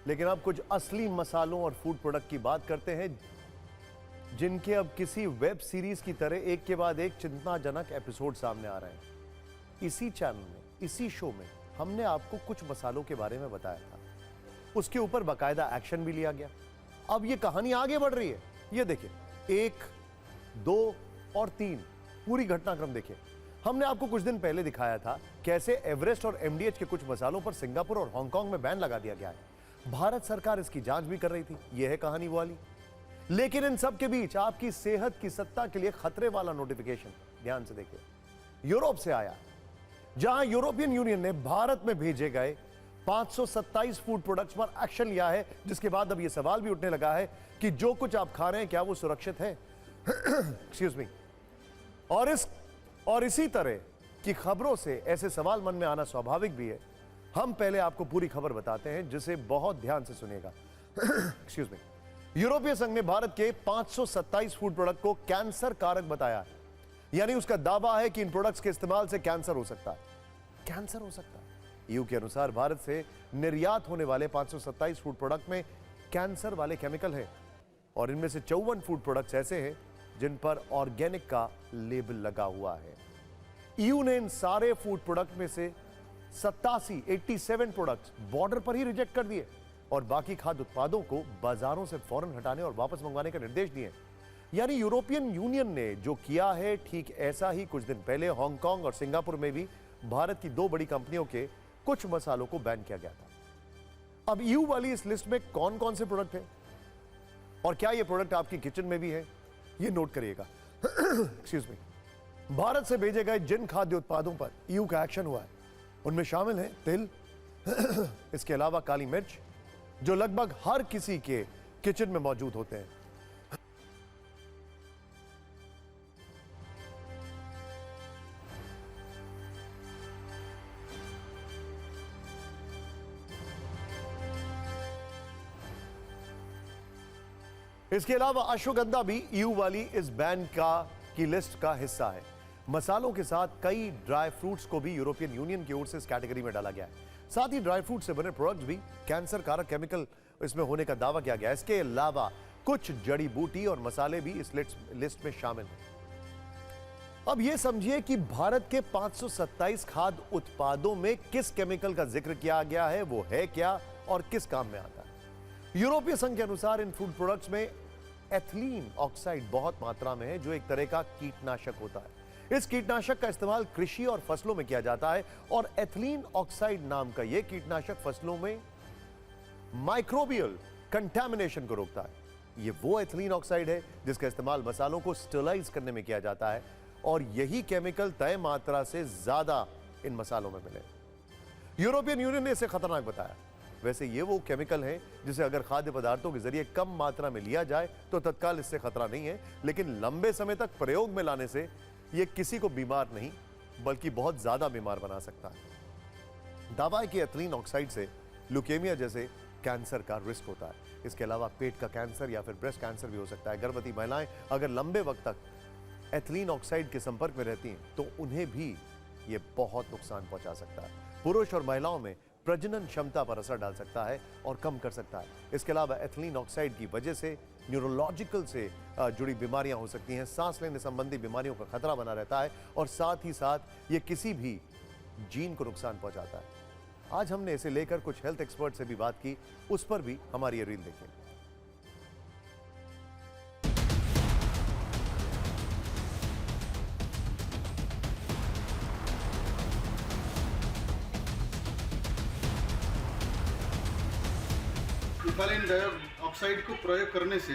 लेकिन अब कुछ असली मसालों और फूड प्रोडक्ट की बात करते हैं, जिनके अब किसी वेब सीरीज की तरह एक के बाद एक चिंताजनक एपिसोड सामने आ रहे हैं। इसी चैनल में, इसी शो में हमने आपको कुछ मसालों के बारे में बताया था, उसके ऊपर बाकायदा एक्शन भी लिया गया। अब ये कहानी आगे बढ़ रही है। ये देखिए, 1, 2 और 3 पूरी घटनाक्रम देखिए। हमने आपको कुछ दिन पहले दिखाया था कैसे एवरेस्ट और एमडीएच के कुछ मसालों पर सिंगापुर और हांगकांग में बैन लगा दिया गया है। भारत सरकार इसकी जांच भी कर रही थी। यह है कहानी वाली। लेकिन इन सब के बीच आपकी सेहत की सत्ता के लिए खतरे वाला नोटिफिकेशन ध्यान से देखिए, यूरोप से आया, जहां यूरोपियन यूनियन ने भारत में भेजे गए 527 फूड प्रोडक्ट्स पर एक्शन लिया है। जिसके बाद अब यह सवाल भी उठने लगा है कि जो कुछ आप खा रहे हैं क्या वो सुरक्षित है। Excuse me. और इसी तरह की खबरों से ऐसे सवाल मन में आना स्वाभाविक भी है। हम पहले आपको पूरी खबर बताते हैं, जिसे बहुत ध्यान से सुनिएगा। Excuse me. यूरोपीय संघ ने भारत के 527 फूड प्रोडक्ट को कैंसर कारक बताया है। यानी उसका दावा है कि इन प्रोडक्ट्स के इस्तेमाल से कैंसर हो सकता है। कैंसर हो सकता है। ईयू के अनुसार भारत से निर्यात होने वाले 527 फूड प्रोडक्ट में कैंसर वाले केमिकल हैं, और इनमें से 54 फूड प्रोडक्ट्स ऐसे हैं जिन पर ऑर्गेनिक का लेबल लगा हुआ है। ईयू ने इन सारे फूड प्रोडक्ट में से 87 प्रोडक्ट्स बॉर्डर पर ही रिजेक्ट कर दिए और बाकी खाद्य उत्पादों को बाजारों से फौरन हटाने और वापस मंगवाने का निर्देश दिए। यानी यूरोपियन यूनियन ने जो किया है, ठीक ऐसा ही कुछ दिन पहले हांगकांग और सिंगापुर में भी भारत की 2 बड़ी कंपनियों के कुछ मसालों को बैन किया गया था। अब ईयू वाली इस लिस्ट में कौन कौन से प्रोडक्ट हैं और क्या ये प्रोडक्ट आपकी किचन में भी है, ये नोट करिएगा। Excuse me. भारत से भेजे गए जिन खाद्य उत्पादों पर ईयू का एक्शन हुआ है, उनमें शामिल है तिल, इसके अलावा काली मिर्च, जो लगभग हर किसी के किचन में मौजूद होते हैं। इसके अलावा अश्वगंधा भी ईयू वाली इस बैन की लिस्ट का हिस्सा है। मसालों के साथ कई ड्राई फ्रूट्स को भी यूरोपियन यूनियन की ओर से इस कैटेगरी में डाला गया है। साथ ही ड्राई फ्रूट से बने प्रोडक्ट्स भी कैंसर कारक केमिकल इसमें होने का दावा किया गया है। इसके अलावा कुछ जड़ी बूटी और मसाले भी इस लिस्ट में शामिल हैं। अब यह समझिए कि भारत के 527 खाद्य उत्पादों में किस केमिकल का जिक्र किया गया है, वो है क्या और किस काम में आता है। यूरोपीय संघ के अनुसार इन फूड प्रोडक्ट्स में एथिलीन ऑक्साइड बहुत मात्रा में है, जो एक तरह का कीटनाशक होता है। इस कीटनाशक का इस्तेमाल कृषि और फसलों में किया जाता है, और एथिलीन ऑक्साइड नाम का यह कीटनाशक फसलों में माइक्रोबियल कंटामिनेशन को रोकता है। यह वो एथिलीन ऑक्साइड है जिसका इस्तेमाल मसालों को स्टरलाइज करने में किया जाता है, और यही केमिकल तय मात्रा से ज्यादा इन मसालों में मिले। यूरोपियन यूनियन ने इसे खतरनाक बताया। वैसे ये वो केमिकल है जिसे अगर खाद्य पदार्थों के जरिए कम मात्रा में लिया जाए तो तत्काल इससे खतरा नहीं है, लेकिन लंबे समय तक प्रयोग में लाने से ये किसी को बीमार नहीं बल्कि बहुत ज्यादा बीमार बना सकता है। दावा है कि एथिलीन ऑक्साइड से ल्यूकेमिया जैसे कैंसर का रिस्क होता है। इसके अलावा पेट का कैंसर या फिर ब्रेस्ट कैंसर भी हो सकता है। गर्भवती महिलाएं अगर लंबे वक्त तक एथिलीन ऑक्साइड के संपर्क में रहती हैं तो उन्हें भी ये बहुत नुकसान पहुंचा सकता है। पुरुष और महिलाओं में प्रजनन क्षमता पर असर डाल सकता है और कम कर सकता है। इसके अलावा एथिलीन ऑक्साइड की वजह से न्यूरोलॉजिकल से जुड़ी बीमारियां हो सकती हैं, सांस लेने संबंधी बीमारियों का खतरा बना रहता है, और साथ ही साथ ये किसी भी जीन को नुकसान पहुंचाता है। आज हमने इसे लेकर कुछ हेल्थ एक्सपर्ट से भी बात की, उस पर भी हमारी ये रील देखें। इथाइलिन डाइऑक्साइड को प्रयोग करने से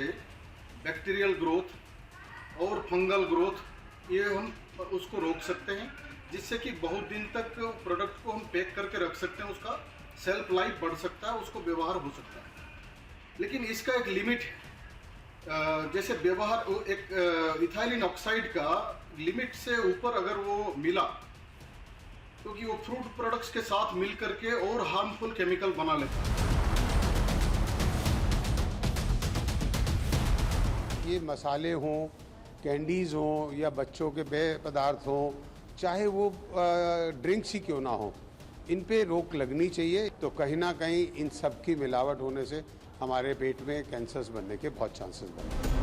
बैक्टीरियल ग्रोथ और फंगल ग्रोथ ये हम उसको रोक सकते हैं, जिससे कि बहुत दिन तक प्रोडक्ट को हम पैक करके रख सकते हैं, उसका सेल्फ लाइफ बढ़ सकता है, उसको व्यवहार हो सकता है। लेकिन इसका एक लिमिट है। जैसे व्यवहार एक इथाइलिन ऑक्साइड का लिमिट से ऊपर अगर वो मिला, क्योंकि वो फ्रूट प्रोडक्ट्स के साथ मिल करके और हार्मफुल केमिकल बना लेता है। ये मसाले हों, कैंडीज़ हों या बच्चों के पेय पदार्थ हों, चाहे वो ड्रिंक्स ही क्यों ना हो, इन पे रोक लगनी चाहिए। तो कहीं ना कहीं इन सब की मिलावट होने से हमारे पेट में कैंसर्स बनने के बहुत चांसेस बनते हैं।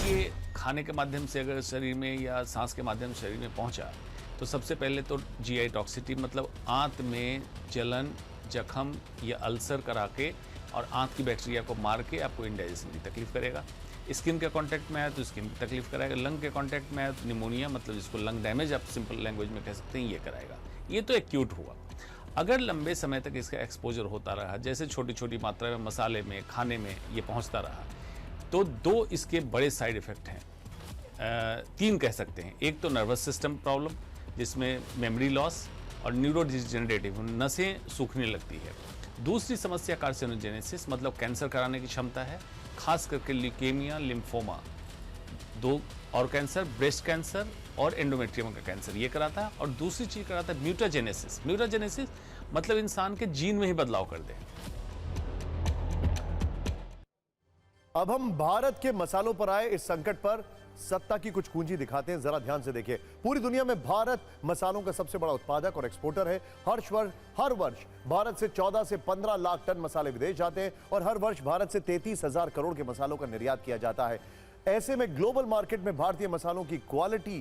ये खाने के माध्यम से अगर शरीर में या सांस के माध्यम से शरीर में पहुंचा तो सबसे पहले तो जीआई टॉक्सिटी मतलब आंत में जलन, जख्म या अल्सर करा के और आंत की बैक्टीरिया को मार के आपको इंडाइजेशन की तकलीफ करेगा। स्किन के कांटेक्ट में आया तो स्किन की तकलीफ कराएगा। लंग के कांटेक्ट में आया तो निमोनिया मतलब जिसको लंग डैमेज आप सिंपल लैंग्वेज में कह सकते हैं, ये कराएगा। ये तो एक्यूट हुआ। अगर लंबे समय तक इसका एक्सपोजर होता रहा, जैसे छोटी छोटी मात्रा में मसाले में, खाने में ये पहुंचता रहा, तो दो इसके बड़े साइड इफेक्ट हैं, तीन कह सकते हैं। एक तो नर्वस सिस्टम प्रॉब्लम जिसमें मेमोरी लॉस और न्यूरोडिजेनरेटिव नसें सूखने लगती है। दूसरी समस्या कार्सिनोजेनेसिस मतलब कैंसर कराने की क्षमता है, खास करके ल्यूकेमिया, लिम्फोमा, दो और कैंसर, ब्रेस्ट कैंसर और एंडोमेट्रियम का कैंसर ये कराता है। और दूसरी चीज कराता है म्यूटाजेनेसिस। म्यूटाजेनेसिस मतलब इंसान के जीन में ही बदलाव कर दे। अब हम भारत के मसालों पर आए इस संकट पर सत्ता की कुछ कुंजी दिखाते हैं, जरा ध्यान से देखिए। पूरी दुनिया में भारत मसालों का सबसे बड़ा उत्पादक और एक्सपोर्टर है। हर वर्ष भारत से 14 से 15 लाख टन मसाले विदेश जाते हैं और हर वर्ष भारत से 33,000 करोड़ के मसालों का निर्यात किया जाता है। ऐसे में ग्लोबल मार्केट में भारतीय मसालों की क्वालिटी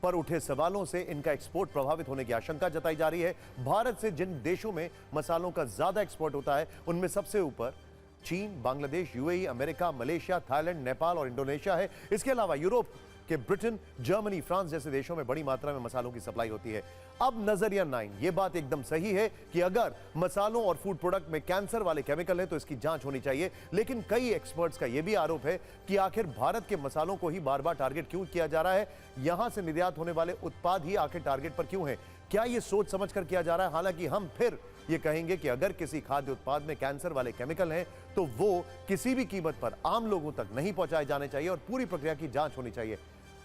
पर उठे सवालों से इनका एक्सपोर्ट प्रभावित होने की आशंका जताई जा रही है। भारत से जिन देशों में मसालों का ज्यादा एक्सपोर्ट होता है उनमें सबसे ऊपर चीन, Bangladesh, UAE, America, Malaysia, Thailand, Nepal और इंडोनेशिया है। इसके अलावा यूरोप के ब्रिटेन, जर्मनी, फ्रांस जैसे देशों में बड़ी मात्रा में मसालों की सप्लाई होती है। अब नजरिया 9, यह बात एकदम सही है कि अगर मसालों और फूड प्रोडक्ट में कैंसर वाले केमिकल हैं तो इसकी जांच होनी चाहिए। लेकिन कई एक्सपर्ट्स का यह भी आरोप है कि आखिर भारत के मसालों को ही बार बार टारगेट क्यों किया जा रहा है, यहां से निर्यात होने वाले उत्पाद ही आखिर टारगेट पर क्यों है, क्या यह सोच समझकर किया जा रहा है? हालांकि हम फिर ये कहेंगे कि अगर किसी खाद्य उत्पाद में कैंसर वाले केमिकल हैं तो वो किसी भी कीमत पर आम लोगों तक नहीं पहुंचाए जाने चाहिए और पूरी प्रक्रिया की जांच होनी चाहिए।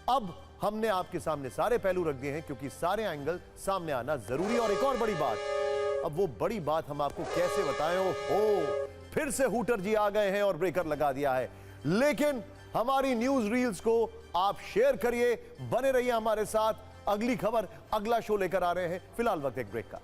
अब हमने आपके सामने सारे पहलू रख दिए हैं क्योंकि सारे एंगल सामने आना जरूरी है। और एक और बड़ी बात, अब वो बड़ी बात हम आपको कैसे बताएं? हो फिर से हूटर जी आ गए हैं और ब्रेकर लगा दिया है। लेकिन हमारी न्यूज रील्स को आप शेयर करिए, बने रहिए हमारे साथ। अगली खबर, अगला शो लेकर आ रहे हैं। फिलहाल वक्त एक ब्रेक का।